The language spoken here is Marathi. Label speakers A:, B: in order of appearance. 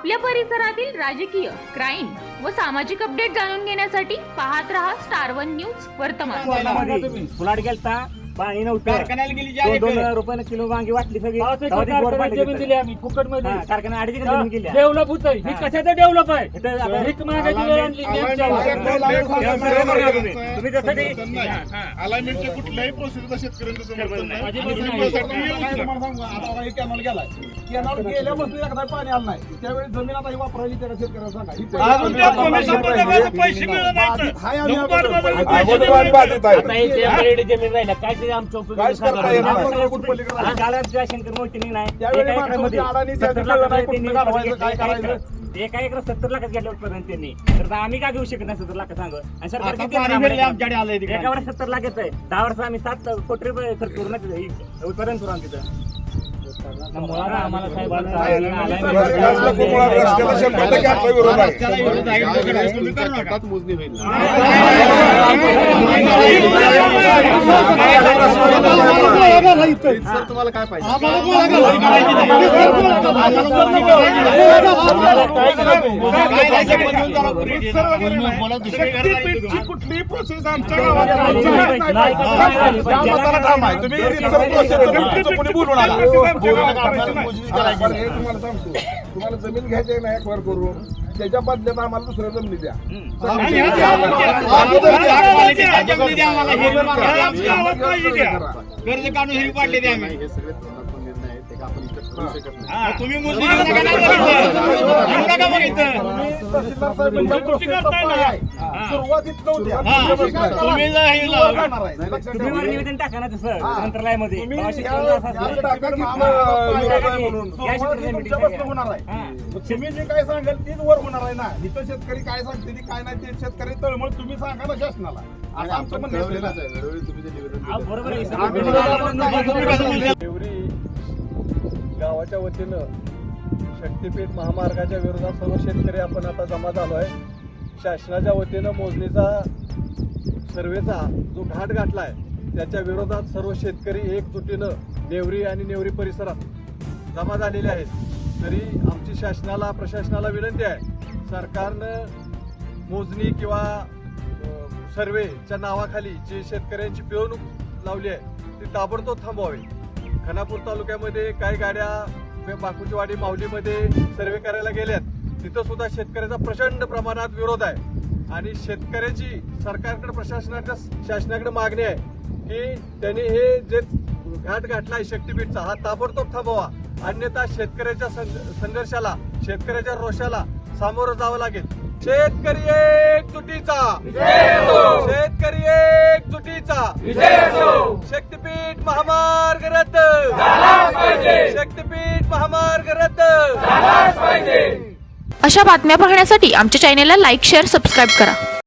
A: आपल्या परिसरातील राजकीय, क्राईम व सामाजिक अपडेट जाणून घेण्यासाठी पाहत रहा स्टार 1 न्यूज वर्तमान.
B: फुलाट गेलता, पाणी नव्हतं,
C: कारखान्याला गेली
B: 2 रुपयाला किलो वांगी वाटली सगळी.
D: जमीन दिली आम्ही फुकट मध्ये.
B: कारखाना 2.5 जमीन गेली.
D: डेव्हलप होत ही कशाचं डेव्हलप आहे? भीक मागायची वेळ आणली.
B: तुम्ही जसं ते
E: अलाइनमेंटचे कुठल्याही प्रोसेसला शेतकऱ्यांचं समर्थन नाही.
C: कॅनॉल गेल्यापासून एकदा पाणी आलं नाही. त्यावेळी जमीन आता ही वापरायची त्याला शेतकऱ्याला सांगा.
E: अजून त्या भूमी संपादनाचे पैसे मिळत नाहीत.
C: हाय आम्ही
D: जमीन राहिला काय ते आमचं
B: शंकर मोठीने नाही
C: त्यावेळी माणसाची अडाणी त्याचं कळलं नाही कुठलं घालवायचं, काय करायचं.
B: एका एकरा 70 लाखात घेतल्या उत्पादन त्यांनी. तर आम्ही काय घेऊ शकत नाही 70 लाख सांग. आणि सरकार किती
C: आमच्याकडे आलंय
B: एका वर्ष 70 लाख येत आहे. 10 वर्ष आम्ही 7 कोटी रुपये खर्च करू नये उत्पादन करू आम्ही तिथं.
D: आम्हाला
E: मोजणी होईल. तुम्हाला काय पाहिजे? कुठलीही प्रोसेस आमच्या गावात
C: तुम्हाला सांगतो, तुम्हाला जमीन घ्यायची नाही एक्वायर करून त्याच्या बदल्यात आम्हाला दुसऱ्या जमिनी द्या. कर्ज काढून हे पाडले द्या आम्ही.
E: हे सगळे धोरणात्मक निर्णय आहेत, ते आपण इथं करू शकत नाही.
C: तुम्ही मोजणी नका बघितलं. सुरुवातीत नव्हत्या.
B: तुम्ही निवेदन टाका ना तसं मंत्रालयामध्ये.
C: तुम्ही जे काय सांगाल तीच वर होणार आहे ना. इथं शेतकरी काय सांगते ती काय नाही ते शेतकरी तळमळ तुम्ही सांगा ना शासनाला.
E: आणि आमचं म्हणणं वेळोवेळी तुम्ही जे निवेदन दिलं
B: बरोबर आहे.
F: नेवरी गावाच्या वतीनं शक्तीपीठ महामार्गाच्या विरोधात सर्व शेतकरी आपण आता जमा झालो आहे. शासनाच्या वतीनं मोजणीचा सर्वेचा जो घाट गाठला आहे त्याच्या विरोधात सर्व शेतकरी एकजुटीनं नेवरी आणि नेवरी परिसरात जमा झालेले आहेत. तरी आमची शासनाला प्रशासनाला विनंती आहे, सरकारनं मोजणी किंवा सर्वेच्या नावाखाली जी शेतकऱ्यांची पिळवणूक लावली आहे ती ताबडतोब थांबवावी. खानापूर तालुक्यामध्ये काही गाड्या बाकुचीवाडी माऊलीमध्ये सर्वे करायला गेल्यात, तिथं सुद्धा शेतकऱ्याचा प्रचंड प्रमाणात विरोध आहे. आणि शेतकऱ्याची सरकारकडे प्रशासनाच्या शासनाकडे मागणी आहे की त्यांनी हे जे घाट घातला आहे शक्तीपीठचा हा ताबडतोब थांबवा, अन्यथा शेतकऱ्याच्या संघर्षाला शेतकऱ्याच्या रोषाला सामोरं जावं लागेल. शेतकरी एकजुटीचा, शेतकरी एकजुटीचा, शक्तीपीठ महामार्ग रद्द, शक्तीपीठ महामार्ग रद्द.
A: अशा बातम्या पाहण्यासाठी आमच्या चॅनेलला लाईक, शेअर, सबस्क्राईब करा.